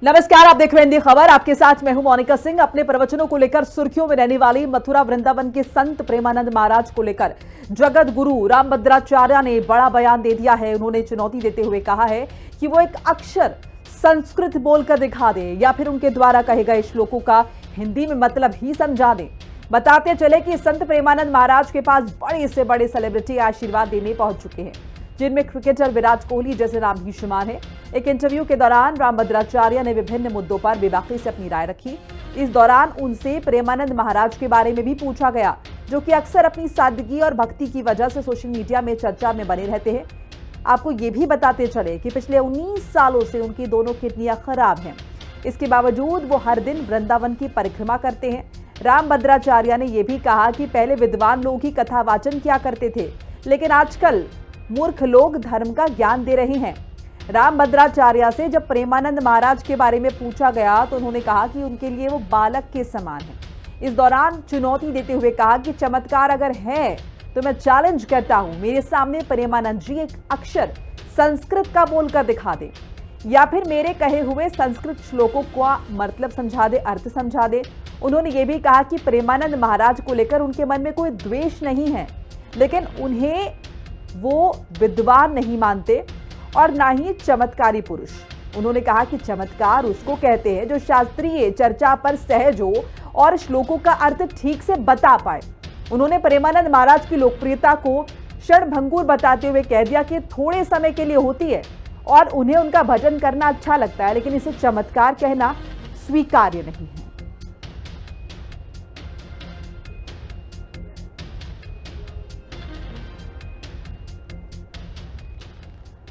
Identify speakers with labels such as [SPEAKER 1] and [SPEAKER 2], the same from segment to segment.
[SPEAKER 1] नमस्कार, आप देख रहे हैं हिंदी खबर। आपके साथ मैं हूं मोनिका सिंह। अपने प्रवचनों को लेकर सुर्खियों में रहने वाली मथुरा वृंदावन के संत प्रेमानंद महाराज को लेकर जगत गुरु रामभद्राचार्य ने बड़ा बयान दे दिया है। उन्होंने चुनौती देते हुए कहा है कि वो एक अक्षर संस्कृत बोलकर दिखा दे या फिर उनके द्वारा कहे गए श्लोकों का हिंदी में मतलब ही समझा दे। बताते चले कि संत प्रेमानंद महाराज के पास बड़े से बड़े सेलिब्रिटी आशीर्वाद देने पहुंच चुके हैं, जिनमें क्रिकेटर विराट कोहली जैसे नाम भी शुमार है। एक इंटरव्यू के दौरान रामभद्राचार्य ने विभिन्न मुद्दों पर बेबाकी से अपनी राय रखी। इस दौरान उनसे प्रेमानंद महाराज के बारे में भी पूछा गया, जो कि अक्सर अपनी सादगी और भक्ति की वजह से सोशल मीडिया में चर्चा में बने रहते हैं। आपको ये भी बताते चले कि पिछले 19 सालों से उनकी दोनों किडनियां खराब हैं। इसके बावजूद वो हर दिन वृंदावन की परिक्रमा करते हैं। रामभद्राचार्य ने यह भी कहा कि पहले विद्वान लोग ही कथा वाचन किया करते थे, लेकिन आजकल मूर्ख लोग धर्म का ज्ञान दे रहे हैं। रामभद्राचार्य से जब प्रेमानंद महाराज के बारे में पूछा गया तो उन्होंने कहा कि उनके लिए वो बालक के समान है। इस दौरान चुनौती देते हुए कहा कि चमत्कार अगर है तो मैं चैलेंज करता हूं, मेरे सामने प्रेमानंद जी एक अक्षर संस्कृत का बोलकर दिखा दे या फिर मेरे कहे हुए संस्कृत श्लोकों का मतलब समझा दे, अर्थ समझा दे। उन्होंने ये भी कहा कि प्रेमानंद महाराज को लेकर उनके मन में कोई द्वेष नहीं है, लेकिन उन्हें वो विद्वान नहीं मानते और ना ही चमत्कारी पुरुष। उन्होंने कहा कि चमत्कार उसको कहते हैं जो शास्त्रीय चर्चा पर सहज हो और श्लोकों का अर्थ ठीक से बता पाए। उन्होंने प्रेमानंद महाराज की लोकप्रियता को क्षणभंगुर बताते हुए कह दिया कि थोड़े समय के लिए होती है और उन्हें उनका भजन करना अच्छा लगता है, लेकिन इसे चमत्कार कहना स्वीकार्य नहीं है।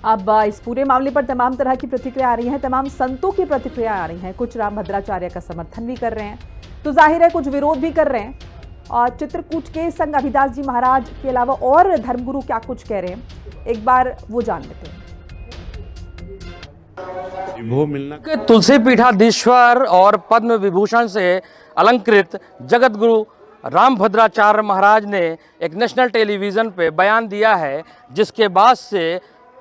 [SPEAKER 1] अब इस पूरे मामले पर तमाम तरह की प्रतिक्रिया आ रही हैं, तमाम संतों की प्रतिक्रिया आ रही हैं। कुछ रामभद्राचार्य का समर्थन भी कर रहे हैं तो जाहिर है कुछ विरोध भी कर रहे हैं। और चित्रकूट के संग अभिदास जी महाराज के अलावा और धर्मगुरु क्या कुछ कह रहे हैं, एक बार वो जान लेते हैं।
[SPEAKER 2] तुलसी पीठाधीश्वर और पद्म विभूषण से अलंकृत जगत गुरु रामभद्राचार्य महाराज ने एक नेशनल टेलीविज़न पे बयान दिया है, जिसके बाद से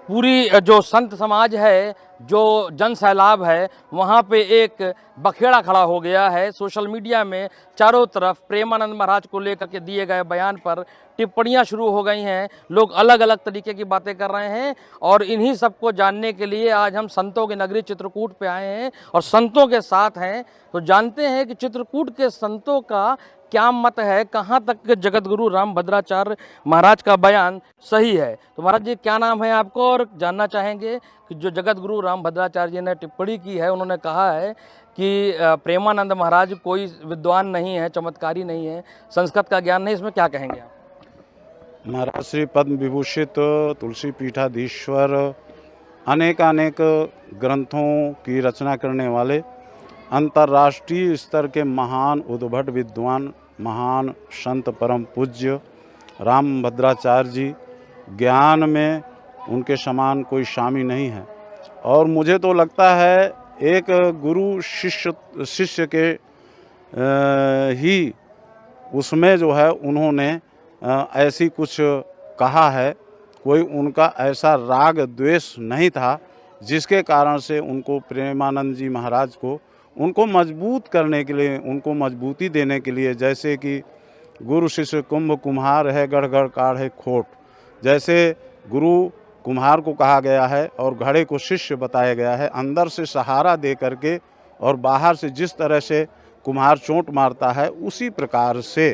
[SPEAKER 2] पूरी जो संत समाज है, जो जन सैलाब है, वहाँ पे एक बखेड़ा खड़ा हो गया है। सोशल मीडिया में चारों तरफ प्रेमानंद महाराज को लेकर के दिए गए बयान पर टिप्पणियाँ शुरू हो गई हैं। लोग अलग अलग तरीके की बातें कर रहे हैं और इन्हीं सबको जानने के लिए आज हम संतों की नगरी चित्रकूट पे आए हैं और संतों के साथ हैं। तो जानते हैं कि चित्रकूट के संतों का क्या मत है, कहाँ तक जगत गुरु रामभद्राचार्य महाराज का बयान सही है। तो महाराज जी, क्या नाम है आपको, और जानना चाहेंगे कि जो जगत गुरु रामभद्राचार्य जी ने टिप्पणी की है, उन्होंने कहा है कि प्रेमानंद महाराज कोई विद्वान नहीं है, चमत्कारी नहीं है, संस्कृत का ज्ञान नहीं, इसमें क्या कहेंगे आप?
[SPEAKER 3] महाराज श्री पद्म विभूषित तुलसी पीठाधीश्वर अनेक ग्रंथों की रचना करने वाले अंतर्राष्ट्रीय स्तर के महान उद्भट विद्वान, महान संत परम पूज्य रामभद्राचार्य जी, ज्ञान में उनके समान कोई स्वामी नहीं है। और मुझे तो लगता है एक गुरु शिष्य के ही उसमें जो है उन्होंने ऐसी कुछ कहा है। कोई उनका ऐसा राग द्वेष नहीं था जिसके कारण से उनको प्रेमानंद जी महाराज को उनको मजबूत करने के लिए, उनको मजबूती देने के लिए, जैसे कि गुरु शिष्य कुंभ कुम्हार है, गढ़ गढ़ काढ़े खोट, जैसे गुरु कुम्हार को कहा गया है और घड़े को शिष्य बताया गया है। अंदर से सहारा दे करके और बाहर से जिस तरह से कुम्हार चोट मारता है, उसी प्रकार से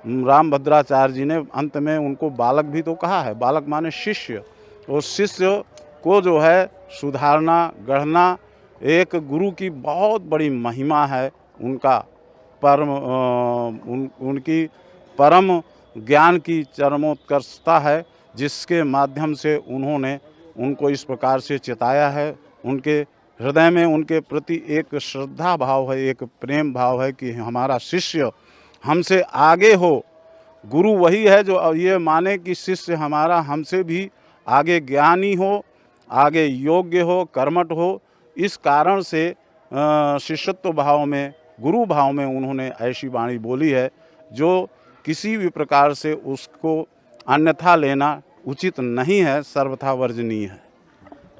[SPEAKER 3] रामभद्राचार्य जी ने अंत में उनको बालक भी तो कहा है। बालक माने शिष्य, और शिष्य को जो है सुधारना, गढ़ना एक गुरु की बहुत बड़ी महिमा है। उनका परम उनकी परम ज्ञान की चरमोत्कर्षता है, जिसके माध्यम से उन्होंने उनको इस प्रकार से चिताया है। उनके हृदय में उनके प्रति एक श्रद्धा भाव है, एक प्रेम भाव है कि हमारा शिष्य हमसे आगे हो। गुरु वही है जो ये माने कि शिष्य हमारा हमसे भी आगे ज्ञानी हो, आगे योग्य हो, कर्मठ हो। इस कारण से शिष्यत्व भाव में, गुरु भाव में उन्होंने ऐसी वाणी बोली है जो किसी भी प्रकार से उसको अन्यथा लेना उचित नहीं है, सर्वथा वर्जनीय है।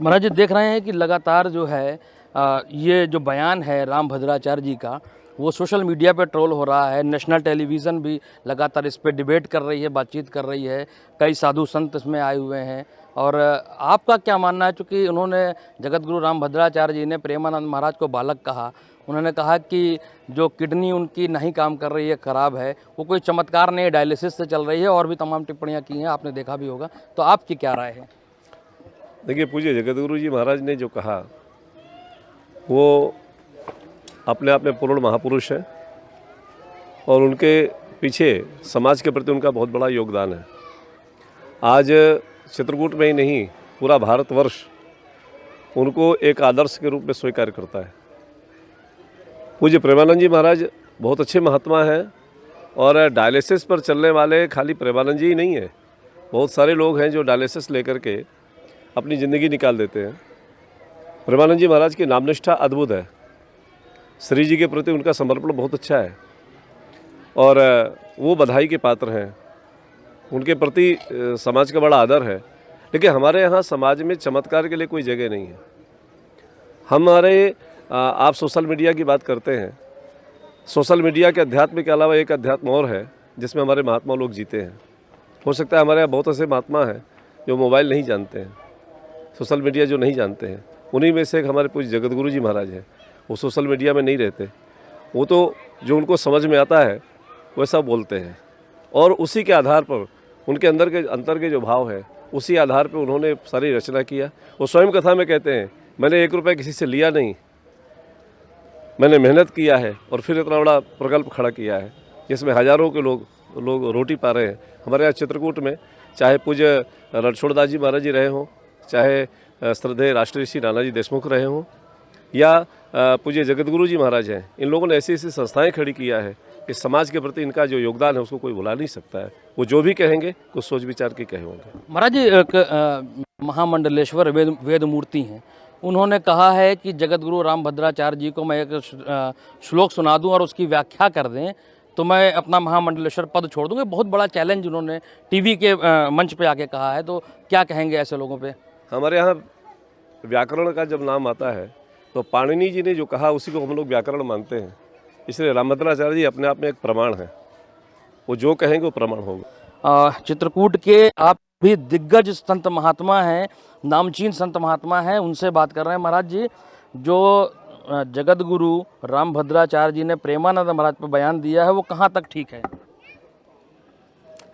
[SPEAKER 2] महाराज जी, देख रहे हैं कि लगातार जो है ये जो बयान है रामभद्राचार्य जी का वो सोशल मीडिया पे ट्रोल हो रहा है। नेशनल टेलीविज़न भी लगातार इस पे डिबेट कर रही है, बातचीत कर रही है। कई साधु संत इसमें आए हुए हैं। और आपका क्या मानना है? चूँकि उन्होंने जगत गुरु रामभद्राचार्य जी ने प्रेमानंद महाराज को बालक कहा। उन्होंने कहा कि जो किडनी उनकी नहीं काम कर रही है, ख़राब है, वो कोई चमत्कार नहीं, डायलिसिस से चल रही है, और भी तमाम टिप्पणियाँ की हैं, आपने देखा भी होगा। तो आपकी क्या राय है?
[SPEAKER 4] देखिए, पूज्य जगतगुरु जी महाराज ने जो कहा वो अपने आप में पूर्ण महापुरुष है और उनके पीछे समाज के प्रति उनका बहुत बड़ा योगदान है। आज चित्रकूट में ही नहीं, पूरा भारतवर्ष उनको एक आदर्श के रूप में स्वीकार करता है। पूज्य प्रेमानंद जी महाराज बहुत अच्छे महात्मा हैं और डायलिसिस पर चलने वाले खाली प्रेमानंद जी ही नहीं है, बहुत सारे लोग हैं जो डायलिसिस लेकर के अपनी ज़िंदगी निकाल देते हैं। प्रेमानंद जी महाराज की नामनिष्ठा अद्भुत है, श्री जी के प्रति उनका समर्पण बहुत अच्छा है और वो बधाई के पात्र हैं। उनके प्रति समाज का बड़ा आदर है। लेकिन हमारे यहाँ समाज में चमत्कार के लिए कोई जगह नहीं है। आप सोशल मीडिया की बात करते हैं, सोशल मीडिया के अध्यात्म के अलावा एक अध्यात्म और है जिसमें हमारे महात्मा लोग जीते हैं। हो सकता है हमारे यहाँ बहुत ऐसे महात्मा हैं जो मोबाइल नहीं जानते हैं, सोशल मीडिया जो नहीं जानते हैं। उन्हीं में से एक हमारे पूज्य जगतगुरु जी महाराज हैं। वो सोशल मीडिया में नहीं रहते, वो तो जो उनको समझ में आता है वैसा बोलते हैं और उसी के आधार पर उनके अंतर के जो भाव है उसी आधार पर उन्होंने सारी रचना किया। वो स्वयं कथा में कहते हैं, मैंने 1 रुपया किसी से लिया नहीं, मैंने मेहनत किया है और फिर इतना बड़ा प्रकल्प खड़ा किया है जिसमें हज़ारों के लोग रोटी पा रहे हैं। हमारे यहाँ चित्रकूट में चाहे पूज्य रणछोड़दास जी महाराज जी रहे हों, चाहे श्रद्धेय राष्ट्रीय श्री नानाजी देशमुख रहे हों, या पूज्य जगतगुरु जी महाराज हैं, इन लोगों ने ऐसी ऐसी संस्थाएं खड़ी किया है कि समाज के प्रति इनका जो योगदान है उसको कोई भुला नहीं सकता है। वो जो भी कहेंगे कुछ सोच विचार के कहे होंगे।
[SPEAKER 2] महाराज जी, एक महामंडलेश्वर वेद मूर्ति हैं, उन्होंने कहा है कि जगतगुरु रामभद्राचार्य जी को मैं एक श्लोक सुना दूं और उसकी व्याख्या कर दें तो मैं अपना महामंडलेश्वर पद छोड़ दूंगा। बहुत बड़ा चैलेंज उन्होंने टीवी के मंच पे आके कहा है। तो क्या कहेंगे ऐसे लोगों पे?
[SPEAKER 4] हमारे यहाँ व्याकरण का जब नाम आता है तो पाणिनि जी ने जो कहा उसी को हम लोग व्याकरण मानते हैं। इसलिए रामभद्राचार्य जी अपने आप में एक प्रमाण है, वो जो कहेंगे वो प्रमाण होगा।
[SPEAKER 2] चित्रकूट के आप भी दिग्गज संत महात्मा हैं, नामचीन संत महात्मा हैं, उनसे बात कर रहे हैं। महाराज जी, जो जगत गुरु रामभद्राचार्य जी ने प्रेमानंद महाराज पर बयान दिया है वो कहाँ तक ठीक है?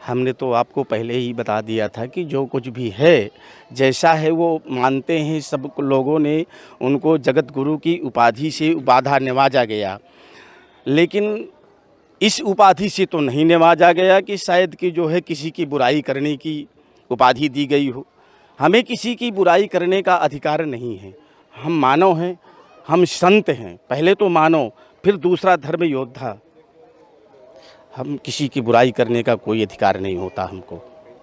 [SPEAKER 5] हमने तो आपको पहले ही बता दिया था कि जो कुछ भी है, जैसा है वो मानते हैं। सब लोगों ने उनको जगत गुरु की उपाधि से उपाधा नवाजा गया, लेकिन इस उपाधि से तो नहीं नवाजा गया कि शायद कि जो है किसी की बुराई करने की उपाधि दी गई हो। हमें किसी की बुराई करने का अधिकार नहीं है। हम मानव हैं, हम संत हैं, पहले तो मानव, फिर दूसरा धर्म योद्धा। हम किसी की बुराई करने का कोई अधिकार नहीं होता हमको।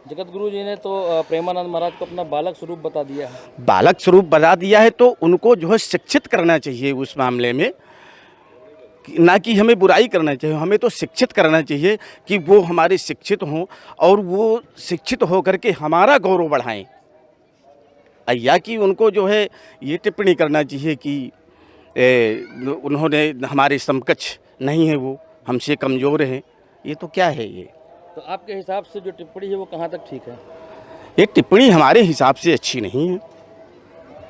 [SPEAKER 2] जगत गुरु जी ने तो प्रेमानंद महाराज को अपना बालक स्वरूप बता दिया है।
[SPEAKER 5] बालक स्वरूप बता दिया है तो उनको जो है शिक्षित करना चाहिए उस मामले में, ना कि हमें बुराई करना चाहिए। हमें तो शिक्षित करना चाहिए कि वो हमारे शिक्षित हों और वो शिक्षित होकर के हमारा गौरव बढ़ाएं। या कि उनको जो है ये टिप्पणी करना चाहिए कि उन्होंने हमारे समकक्ष नहीं है, वो हमसे कमज़ोर है। ये तो क्या है ये?
[SPEAKER 2] तो आपके हिसाब से जो टिप्पणी है वो कहाँ तक ठीक है?
[SPEAKER 5] ये टिप्पणी हमारे हिसाब से अच्छी नहीं है।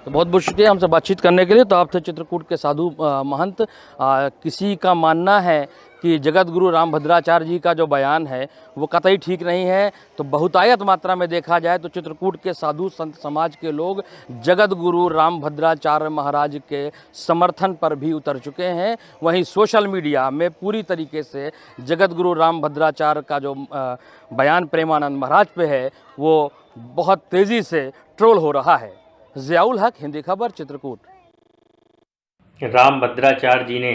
[SPEAKER 2] तो बहुत बहुत शुक्रिया हमसे बातचीत करने के लिए। तो आप थे चित्रकूट के साधु महंत। किसी का मानना है कि जगत गुरु रामभद्राचार्य जी का जो बयान है वो कतई ठीक नहीं है, तो बहुतायत मात्रा में देखा जाए तो चित्रकूट के साधु संत समाज के लोग जगत गुरु रामभद्राचार्य महाराज के समर्थन पर भी उतर चुके हैं। वहीं सोशल मीडिया में पूरी तरीके से जगत गुरु रामभद्राचार्य का जो बयान प्रेमानंद महाराज पे है वो बहुत तेज़ी से ट्रोल हो रहा है। ज़ियाउल हक, हिंदी खबर, चित्रकूट।
[SPEAKER 6] रामभद्राचार्य जी ने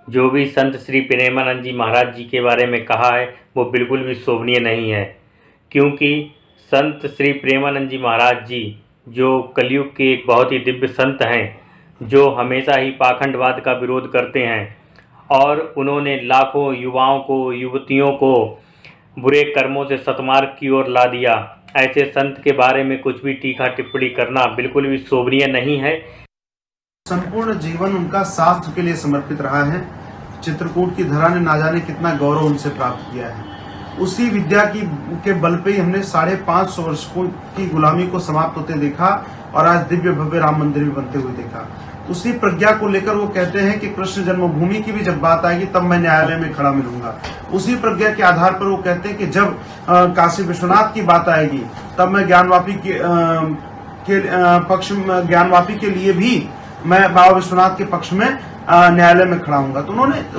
[SPEAKER 6] जो भी संत श्री प्रेमानंद जी महाराज जी के बारे में कहा है वो बिल्कुल भी शोभनीय नहीं है, क्योंकि संत श्री प्रेमानंद जी महाराज जी जो कलयुग के एक बहुत ही दिव्य संत हैं, जो हमेशा ही पाखंडवाद का विरोध करते हैं और उन्होंने लाखों युवाओं को, युवतियों को बुरे कर्मों से सतमार्ग की ओर ला दिया। ऐसे संत के बारे में कुछ भी टीका टिप्पणी करना बिल्कुल भी शोभनीय नहीं है।
[SPEAKER 7] संपूर्ण जीवन उनका शास्त्र के लिए समर्पित रहा है। चित्रकूट की धरा ने ना जाने कितना गौरव उनसे प्राप्त किया है। उसी विद्या के बल पे ही हमने 550 वर्षों की गुलामी को समाप्त होते देखा और आज दिव्य भव्य राम मंदिर भी बनते हुए देखा। उसी प्रज्ञा को लेकर वो कहते हैं कि कृष्ण जन्मभूमि की भी जब बात आएगी तब मैं न्यायालय में खड़ा मिलूंगा। उसी प्रज्ञा के आधार पर वो कहते हैं कि जब काशी विश्वनाथ की बात आएगी तब मैं ज्ञानवापी के लिए भी मैं बाबा विश्वनाथ के पक्ष में न्यायालय में खड़ा हूंगा। तो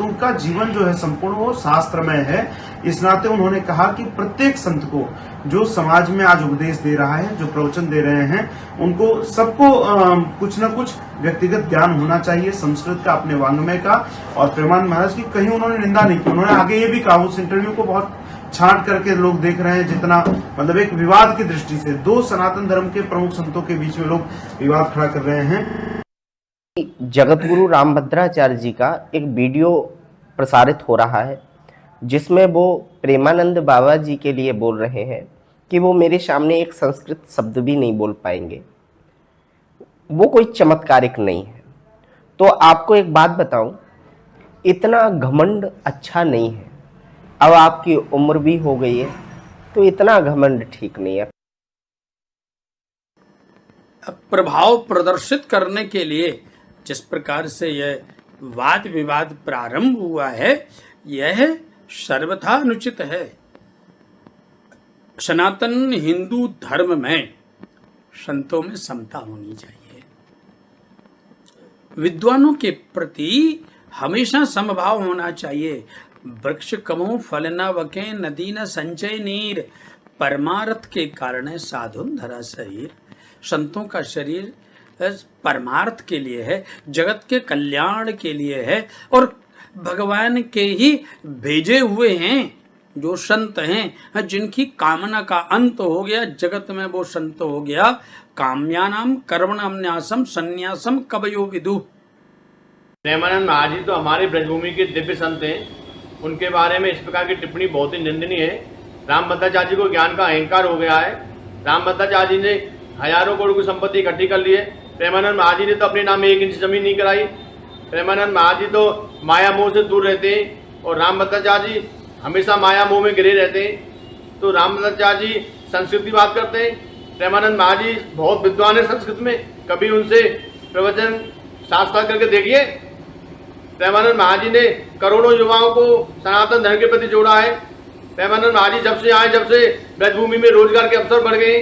[SPEAKER 7] उनका जीवन जो है संपूर्ण वो शास्त्रमय है। इस नाते उन्होंने कहा कि प्रत्येक संत को जो समाज में आज उपदेश दे रहा है, जो प्रवचन दे रहे हैं, उनको सबको कुछ न कुछ व्यक्तिगत ज्ञान होना चाहिए संस्कृत का, अपने वांग्मय का। और प्रेमानंद महाराज की कहीं उन्होंने निंदा नहीं की। उन्होंने आगे ये भी कहा, उस इंटरव्यू को बहुत छांट करके लोग देख रहे हैं, जितना मतलब एक विवाद की दृष्टि से दो सनातन धर्म के प्रमुख संतों के बीच में लोग विवाद खड़ा कर रहे हैं।
[SPEAKER 8] जगत गुरु रामभद्राचार्य जी का एक वीडियो प्रसारित हो रहा है जिसमें वो प्रेमानंद बाबा जी के लिए बोल रहे हैं कि वो मेरे सामने एक संस्कृत शब्द भी नहीं बोल पाएंगे। वो कोई चमत्कारिक नहीं है। तो आपको एक बात बताऊं, इतना घमंड अच्छा नहीं है। अब आपकी उम्र भी हो गई है तो इतना घमंड ठीक नहीं है।
[SPEAKER 9] प्रभाव प्रदर्शित करने के लिए जिस प्रकार से यह वाद विवाद प्रारंभ हुआ है, यह सर्वथा अनुचित है। सनातन हिंदू धर्म में संतों में समता होनी चाहिए। विद्वानों के प्रति हमेशा समभाव होना चाहिए। वृक्ष कमो फल न वके, नदी न संचय नीर, परमार्थ के कारण साधुन धरा शरीर। संतों का शरीर परमार्थ के लिए है, जगत के कल्याण के लिए है और भगवान के ही भेजे हुए हैं जो संत हैं, जिनकी कामना का अंत हो गया जगत में, वो संत हो गया। काम्यानाम कर्मणाम न्यासम संन्यासम कवयो विदु।
[SPEAKER 10] प्रेमानंद महाराज जी तो हमारे ब्रजभूमि के दिव्य संत हैं। उनके बारे में इस प्रकार की टिप्पणी बहुत ही निंदनीय है। रामभद्राचार्य जी को ज्ञान का अहंकार हो गया है। रामभद्राचार्य जी ने हजारों करोड़ की संपत्ति इकट्ठी कर ली है। प्रेमानंद महाराज जी ने तो अपने नाम में 1 इंच जमीन नहीं कराई। प्रेमानंद महाराज जी तो माया मोह से दूर रहते हैं और रामभद्राचार्य जी हमेशा माया मोह में गिरे रहते हैं। तो रामभद्राचार्य जी संस्कृत की बात करते हैं। प्रेमानंद महाराज जी बहुत विद्वान है संस्कृत में, कभी उनसे प्रवचन साक्षात्कार करके देखिए। प्रेमानंद महाराज जी ने करोड़ों युवाओं को सनातन धर्म के प्रति जोड़ा है। प्रेमानंद महाराज जी जब से आए, जब से ब्रजभूमि में रोजगार के अवसर बढ़ गए,